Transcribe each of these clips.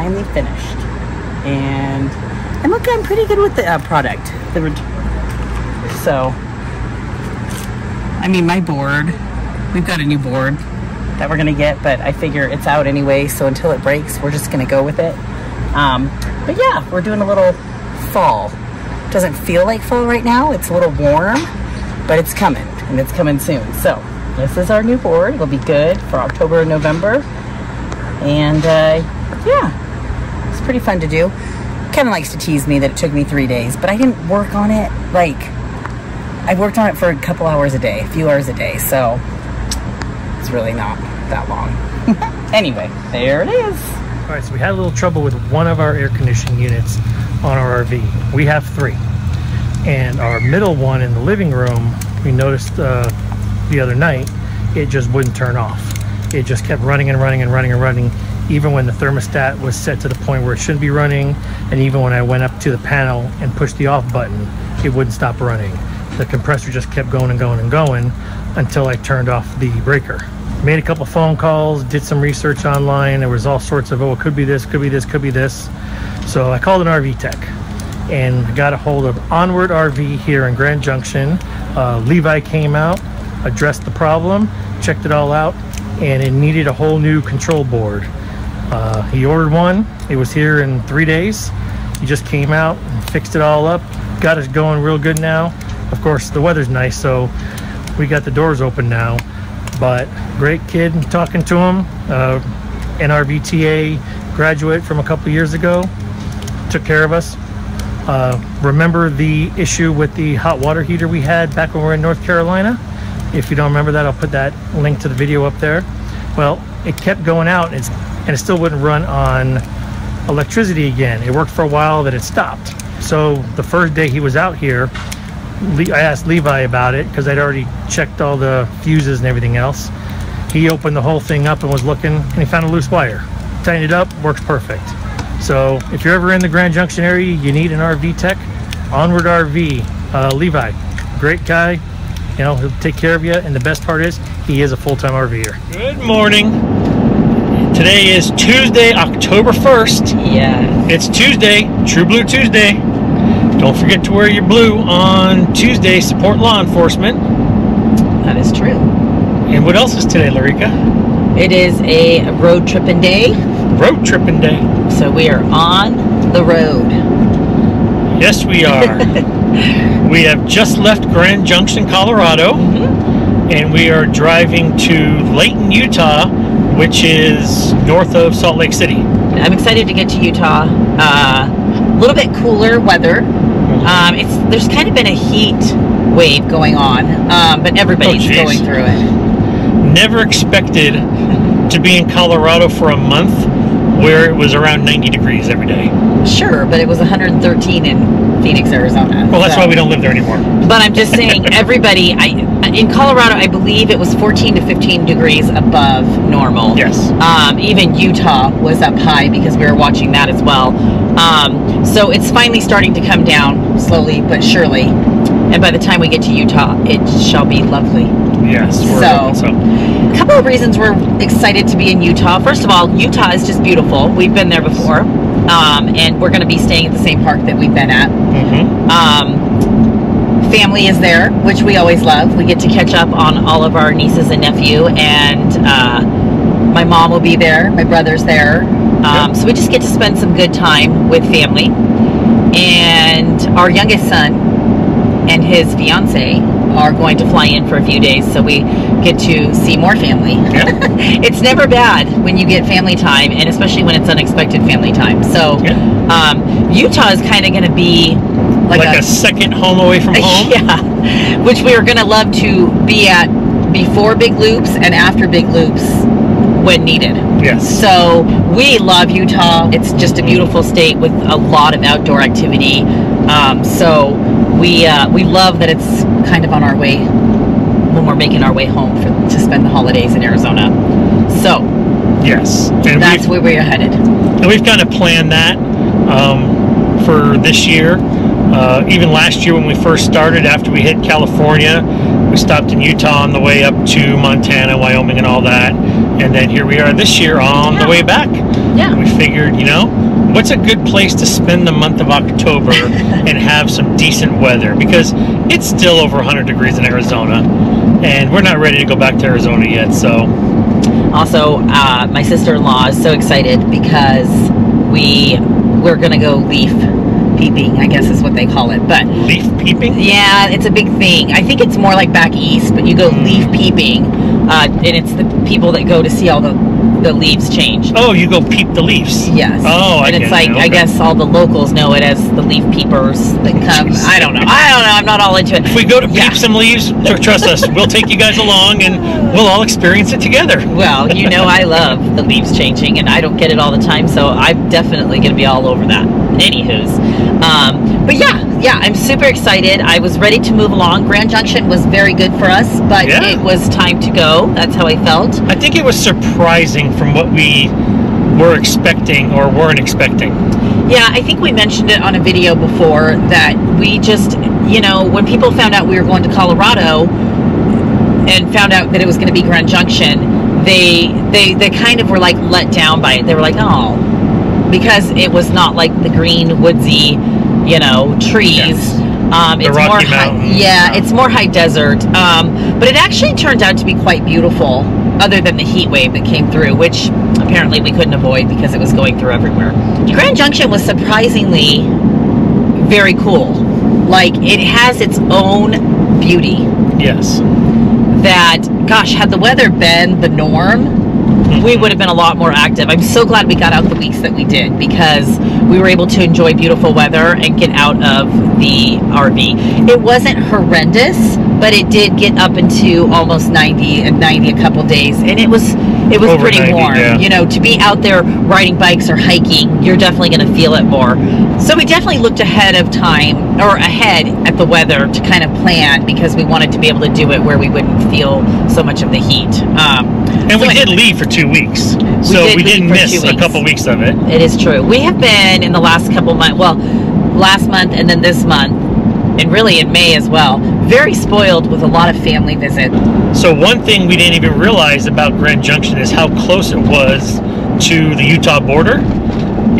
finally finished. And look, I'm pretty good with the product. So, I mean, my board, we've got a new board that we're gonna get, but I figure it's out anyway, so until it breaks, we're just gonna go with it. But yeah, we're doing a little fall. Doesn't feel like fall right now, it's a little warm, but it's coming, and it's coming soon. So, this is our new board. It'll be good for October and November. And yeah, it's pretty fun to do. Kevin likes to tease me that it took me 3 days, but I didn't work on it, like, I worked on it for a couple hours a day, a few hours a day, so it's really not that long. Anyway, there it is. All right, so we had a little trouble with one of our air conditioning units on our RV. We have 3. And our middle one in the living room, we noticed the other night, it just wouldn't turn off. It just kept running and running and running and running, even when the thermostat was set to the point where it shouldn't be running, and even when I went up to the panel and pushed the off button, it wouldn't stop running. The compressor just kept going and going and going until I turned off the breaker. Made a couple phone calls, did some research online. There was all sorts of, oh, it could be this, could be this, could be this. So I called an RV tech and got a hold of Onward RV here in Grand Junction. Levi came out, addressed the problem, checked it all out, and it needed a whole new control board. He ordered one. It was here in 3 days. He just came out and fixed it all up, got us going real good now. Of course, the weather's nice, so we got the doors open now. But great kid, talking to him, NRVTA graduate from a couple years ago, took care of us. Remember the issue with the hot water heater we had back when we were in North Carolina? If you don't remember that, I'll put that link to the video up there. Well, it kept going out and it still wouldn't run on electricity again. It worked for a while, then it stopped. So the first day he was out here, I asked Levi about it because I'd already checked all the fuses and everything else. He opened the whole thing up and was looking, and he found a loose wire. Tightened it up, works perfect. So if you're ever in the Grand Junction area, you need an RV tech, Onward RV, Levi, great guy. You know, he'll take care of you, and the best part is he is a full-time RVer. Good morning. Today is Tuesday, October 1st. Yeah. It's Tuesday, True Blue Tuesday. Don't forget to wear your blue on Tuesday, support law enforcement. That is true. And what else is today, Lareka? It is a road tripping day. Road tripping day. So we are on the road. Yes, we are. We have just left Grand Junction, Colorado, and we are driving to Layton, Utah, which is north of Salt Lake City. I'm excited to get to Utah. A little bit cooler weather. There's kind of been a heat wave going on, but everybody's going through it. Never expected to be in Colorado for a month where it was around 90 degrees every day. Sure, but it was 113 in Phoenix, Arizona. Well, that's why we don't live there anymore. But I'm just saying, everybody, in Colorado, I believe it was 14 to 15 degrees above normal. Yes. Even Utah was up high because we were watching that as well. So it's finally starting to come down slowly but surely. And by the time we get to Utah, it shall be lovely. Yes, we're hoping so. A couple of reasons we're excited to be in Utah. First of all, Utah is just beautiful. We've been there before. And we're going to be staying at the same park that we've been at. Family is there, which we always love. We get to catch up on all of our nieces and nephew, and my mom will be there. My brother's there. So we just get to spend some good time with family. And our youngest son and his fiance are going to fly in for a few days, so we get to see more family. It's never bad when you get family time, and especially when it's unexpected family time. So Utah is kind of going to be like a second home away from home. Yeah, which we are going to love to be at before big loops and after big loops when needed. Yes. So we love Utah. It's just a beautiful state with a lot of outdoor activity. So we love that it's kind of on our way when we're making our way home to spend the holidays in Arizona. So yes, and that's where we are headed. And we've kind of planned that for this year. Even last year when we first started, after we hit California, We stopped in Utah on the way up to Montana, Wyoming, and all that. And then here we are this year on the way back. Yeah. We figured, you know, what's a good place to spend the month of October and have some decent weather? Because it's still over 100 degrees in Arizona, and we're not ready to go back to Arizona yet, so. Also, my sister-in-law is so excited because we're going to go leaf peeping, I guess is what they call it. But leaf peeping? Yeah, it's a big thing. I think it's more like back east, but you go leaf peeping, and it's the people that go to see all the leaves change. Oh, you go peep the leaves? Yes. Oh, and it's like, okay. I guess all the locals know it as the leaf peepers that come. Jeez. I don't know. I'm not all into it. If we go to peep some leaves, trust us, we'll take you guys along and we'll all experience it together. Well, you know I love the leaves changing, and I don't get it all the time, so I'm definitely going to be all over that. Anywho's. But yeah, I'm super excited. I was ready to move along. Grand Junction was very good for us, but it was time to go. That's how I felt. I think it was surprising from what we were expecting or weren't expecting. Yeah, I think we mentioned it on a video before that we just, you know, when people found out we were going to Colorado and found out that it was going to be Grand Junction, they kind of were like let down by it. They were like, oh, because it was not like the green woodsy, you know, trees. Yes. It's more it's more high desert. But it actually turned out to be quite beautiful, other than the heat wave that came through, which apparently we couldn't avoid because it was going through everywhere. Grand Junction was surprisingly very cool. Like, it has its own beauty. Yes. That, gosh, had the weather been the norm, we would have been a lot more active. I'm so glad we got out the weeks that we did, because we were able to enjoy beautiful weather and get out of the RV. It wasn't horrendous, but it did get up into almost 90 a couple days, and it was over pretty 90, warm. Yeah. You know, to be out there riding bikes or hiking, you're definitely going to feel it more. So we definitely looked ahead of time, or ahead at the weather to kind of plan, because we wanted to be able to do it where we wouldn't feel so much of the heat. And we did leave for 2 weeks, so we didn't miss a couple weeks of it. It is true. We have been in the last couple months, well, last month and then this month, and really in May as well, very spoiled with a lot of family visits. So one thing we didn't even realize about Grand Junction is how close it was to the Utah border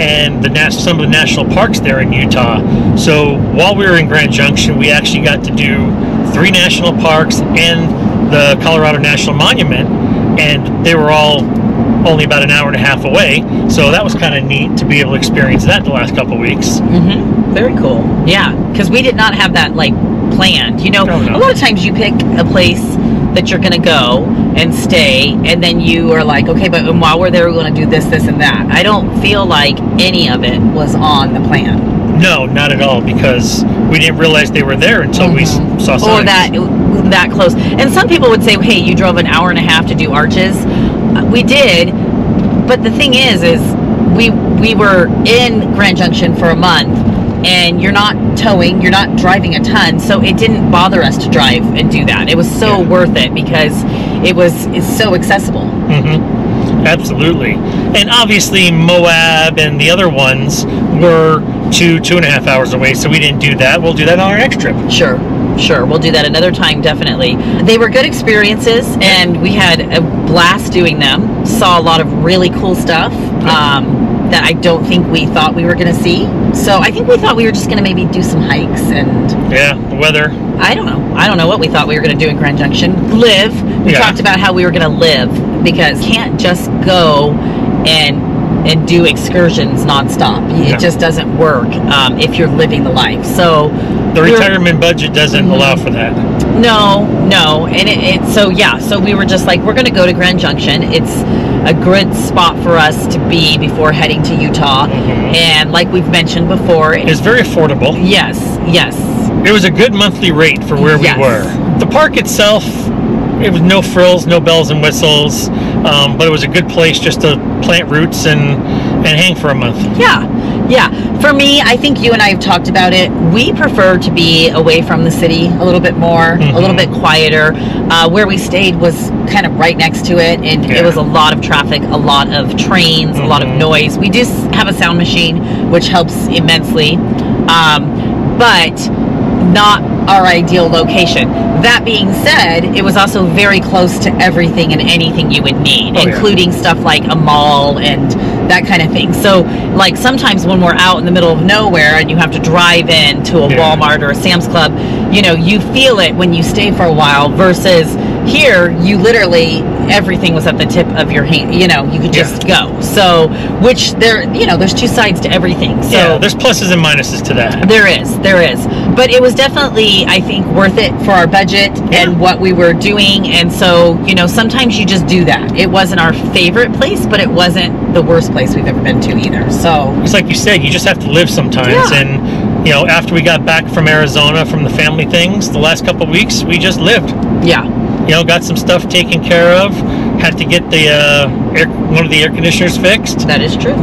and some of the national parks there in Utah. So while we were in Grand Junction, we actually got to do 3 national parks and the Colorado National Monument, and they were all only about an hour and a half away, so that was kind of neat to be able to experience that the last couple of weeks. Very cool. Yeah, because we did not have that like planned. You know, a lot of times you pick a place that you're going to go and stay, and then you are like, okay, but while we're there, we're going to do this, this, and that. I don't feel like any of it was on the plan. No, not at all, because we didn't realize they were there until we saw signs. Or that close. And some people would say, hey, you drove an hour and a half to do Arches. We did, but the thing is we were in Grand Junction for a month, and you're not towing, you're not driving a ton, so it didn't bother us to drive and do that. It was so worth it because it's so accessible. Absolutely. And obviously Moab and the other ones were 2.5 hours away, so we didn't do that. We'll do that on our next trip. Sure, we'll do that another time, definitely. They were good experiences, and we had a blast doing them. Saw a lot of really cool stuff that I don't think we thought we were going to see. So I think we thought we were just going to maybe do some hikes and... Yeah, the weather. I don't know what we thought we were going to do in Grand Junction. Live. We talked about how we were going to live, because you can't just go and do excursions nonstop. It just doesn't work if you're living the life. So the retirement budget doesn't allow for that. No, and so we were just like, we're going to go to Grand Junction. It's a good spot for us to be before heading to Utah, and like we've mentioned before, it's very affordable. Yes. It was a good monthly rate for where we were. The park itself, it was no frills, no bells and whistles, but it was a good place just to plant roots and hang for a month. Yeah. For me, I think you and I have talked about it. We prefer to be away from the city a little bit more, a little bit quieter. Where we stayed was kind of right next to it, and it was a lot of traffic, a lot of trains, a lot of noise. We do have a sound machine, which helps immensely, but not our ideal location. That being said, it was also very close to everything and anything you would need, including stuff like a mall and that kind of thing. So like sometimes when we're out in the middle of nowhere and you have to drive in to a Walmart or a Sam's Club, you know, you feel it when you stay for a while, versus here you literally, everything was at the tip of your hand, you know, you could just go. So, which there, you know, there's two sides to everything. So there's pluses and minuses to that. There is. But it was definitely, I think, worth it for our budget and what we were doing. And so, you know, sometimes you just do that. It wasn't our favorite place, but it wasn't the worst place we've ever been to either. So it's like you said, you just have to live sometimes. And, you know, after we got back from Arizona from the family things, the last couple of weeks, we just lived. Yeah. You know, got some stuff taken care of. Had to get the one of the air conditioners fixed. That is true.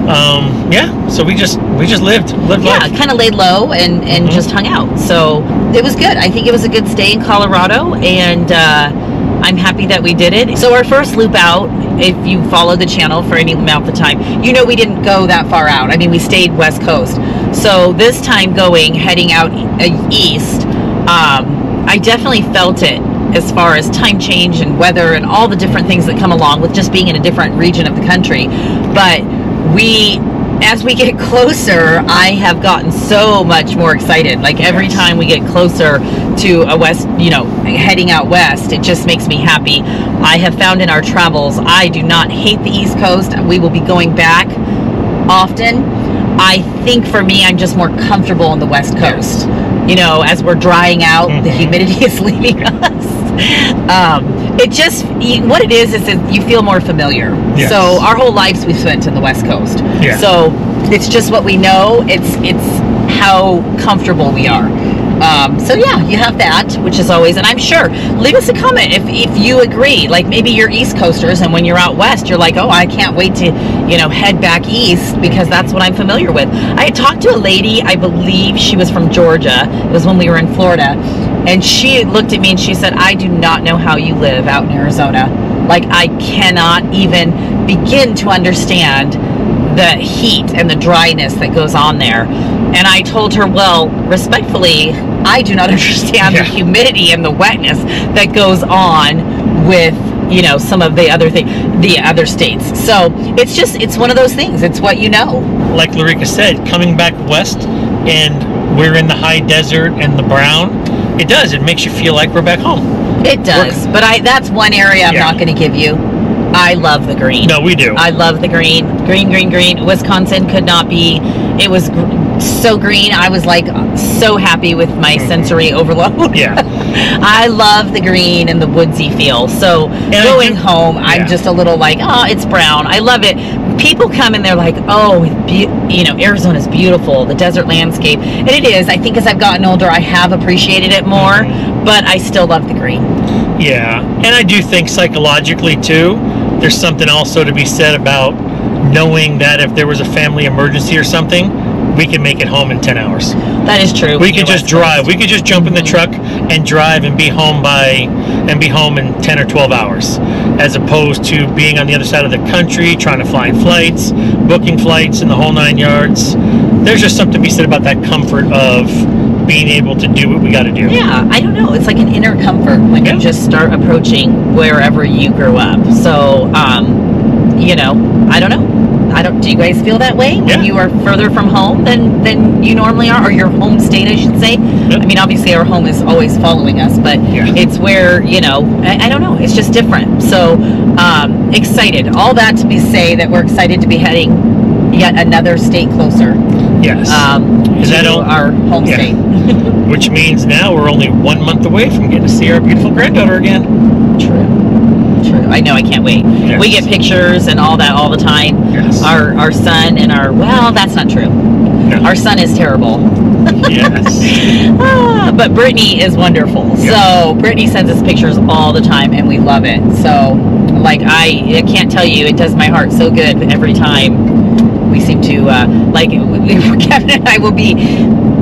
Yeah. So we just lived life. Yeah, kind of laid low and just hung out. So it was good. I think it was a good stay in Colorado, and I'm happy that we did it. So our first loop out, if you follow the channel for any amount of time, you know we didn't go that far out. I mean, we stayed West Coast. So this time heading out east, I definitely felt it as far as time change and weather and all the different things that come along with just being in a different region of the country. But as we get closer, I have gotten so much more excited. Like every time we get closer to a west, you know, heading out west, it just makes me happy. I have found in our travels, I do not hate the East Coast. We will be going back often. I think for me, I'm just more comfortable on the West Coast. You know, as we're drying out, the humidity is leaving us. It just, what it is that you feel more familiar. So our whole lives we've spent in the West Coast. So it's just what we know. It's how comfortable we are. So yeah, you have that, which is always, and I'm sure, leave us a comment if you agree. Like maybe you're East Coasters, and when you're out west, you're like, oh, I can't wait to, you know, head back east because that's what I'm familiar with. I had talked to a lady, I believe she was from Georgia. It was when we were in Florida, and she looked at me and she said, I do not know how you live out in Arizona. Like I cannot even begin to understand the heat and the dryness that goes on there. And I told her, well, respectfully, I do not understand the humidity and the wetness that goes on with, you know, some of the other states. So it's one of those things. It's what you know. Like Lareka said, coming back west and we're in the high desert and the brown, it makes you feel like we're back home. It does. But that's one area I'm not going to give you. I love the green. No, we do. I love the green. Green. Wisconsin could not be. It was so green. I was like so happy with my sensory overload. I love the green and the woodsy feel. So going home, I'm just a little like, oh, it's brown. I love it. People come and they're like, oh, you know, Arizona's beautiful, the desert landscape. And it is. I think as I've gotten older, I have appreciated it more, but I still love the green. Yeah, and I do think psychologically too, there's something also to be said about knowing that if there was a family emergency or something, we can make it home in 10 hours. That is true. We could just drive. We could just jump in the truck and drive and be home in 10 or 12 hours, as opposed to being on the other side of the country, trying to find flights, booking flights, and the whole 9 yards. There's just something to be said about that comfort of being able to do what we got to do. Yeah, I don't know. It's like an inner comfort when you just start approaching wherever you grew up. So, you know, I don't know. Do you guys feel that way when you are further from home than you normally are, or your home state, I should say? I mean, obviously our home is always following us, but it's where, you know, I don't know. It's just different. So, excited. All that to say that we're excited to be heading yet another state closer. Yes. To our home state. Which means now we're only 1 month away from getting to see our beautiful granddaughter again. True. I know, I can't wait. We get pictures and all that all the time. Our son and well, that's not true. Our son is terrible. But Brittany is wonderful. So Brittany sends us pictures all the time and we love it. So like I can't tell you, it does my heart so good every time we seem to Kevin and I will be,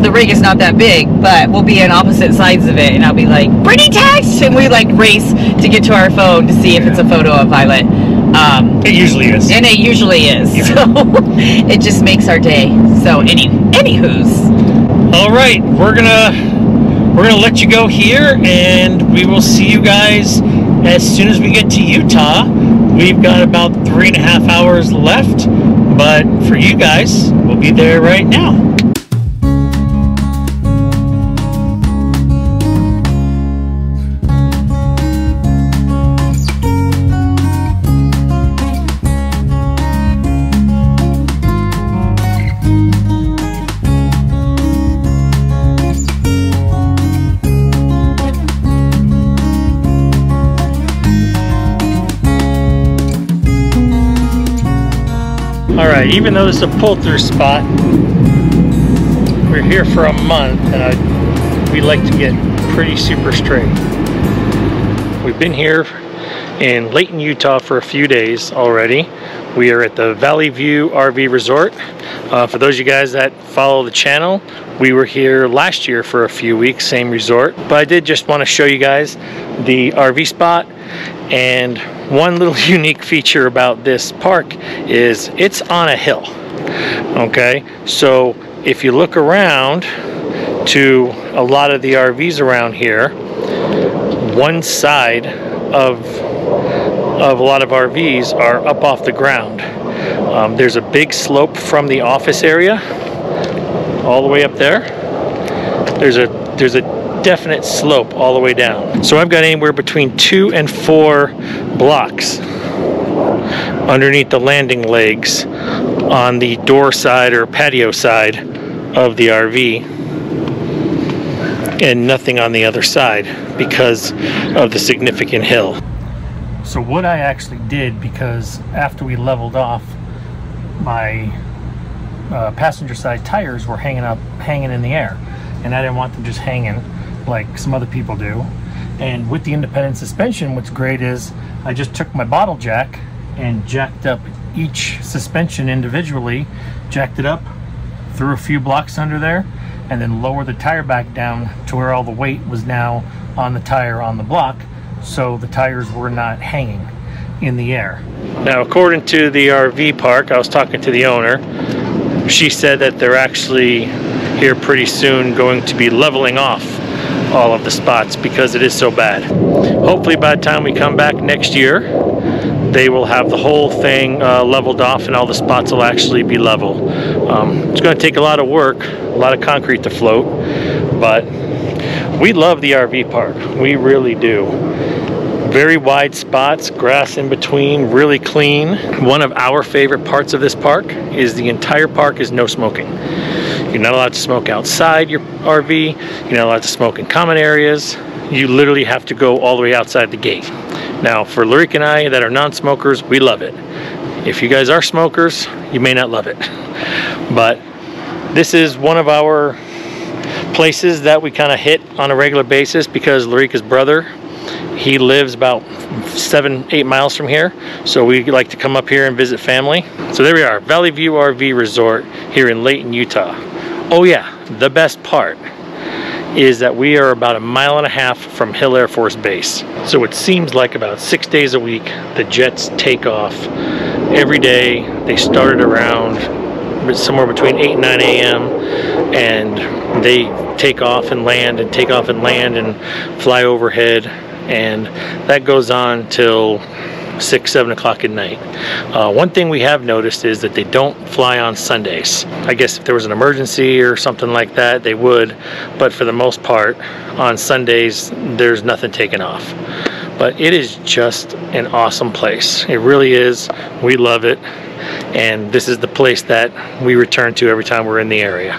the rig is not that big, but we'll be on opposite sides of it, and I'll be like, Brittany text, and we like race to get to our phone to see if it's a photo of Violet. It usually is. And it usually is. So it just makes our day. So anywho's. All right, we're we're gonna let you go here, and we will see you guys as soon as we get to Utah. We've got about 3.5 hours left, but for you guys, we'll be there right now. Alright, even though this is a pull-through spot, we're here for a month, and we like to get pretty super straight. We've been here in Layton, Utah for a few days already. We are at the Valley View RV Resort. For those of you guys that follow the channel, we were here last year for a few weeks, same resort. But I did just want to show you guys the RV spot. And one little unique feature about this park is it's on a hill. Okay, so if you look around to a lot of the RVs around here, one side of a lot of RVs are up off the ground. There's a big slope from the office area all the way up there. There's a definite slope all the way down. So I've got anywhere between 2 and 4 blocks underneath the landing legs on the door side or patio side of the RV, and nothing on the other side because of the significant hill. So what I actually did, because after we leveled off, my passenger side tires were hanging in the air, and I didn't want them just hanging like some other people do. And with the independent suspension, what's great is I just took my bottle jack and jacked up each suspension individually, jacked it up, threw a few blocks under there, and then lowered the tire back down to where all the weight was now on the tire on the block, so the tires were not hanging in the air. Now, according to the RV park, I was talking to the owner, she said that they're actually here pretty soon going to be leveling off all of the spots because it is so bad. Hopefully by the time we come back next year, they will have the whole thing leveled off and all the spots will actually be level. It's going to take a lot of work, a lot of concrete to float, but we love the RV park. We really do. Very wide spots, grass in between, really clean. One of our favorite parts of this park is the entire park is no smoking. You're not allowed to smoke outside your RV. You're not allowed to smoke in common areas. You literally have to go all the way outside the gate. Now, for Lareka and I that are non-smokers, we love it. If you guys are smokers, you may not love it. But this is one of our places that we kind of hit on a regular basis because Lareka's brother, he lives about 7-8 miles from here, so we like to come up here and visit family. So there we are, Valley View RV Resort here in Layton, Utah. Oh yeah, the best part is that we are about 1.5 miles from Hill Air Force Base. So it seems like about 6 days a week, the jets take off every day. They started around somewhere between 8 and 9 a.m. and they take off and land and take off and land and fly overhead, and that goes on till 6-7 o'clock at night. One thing we have noticed is that they don't fly on Sundays. I guess if there was an emergency or something like that, they would, but for the most part on Sundays there's nothing taken off. But it is just an awesome place. It really is. We love it, and this is the place that we return to every time we're in the area.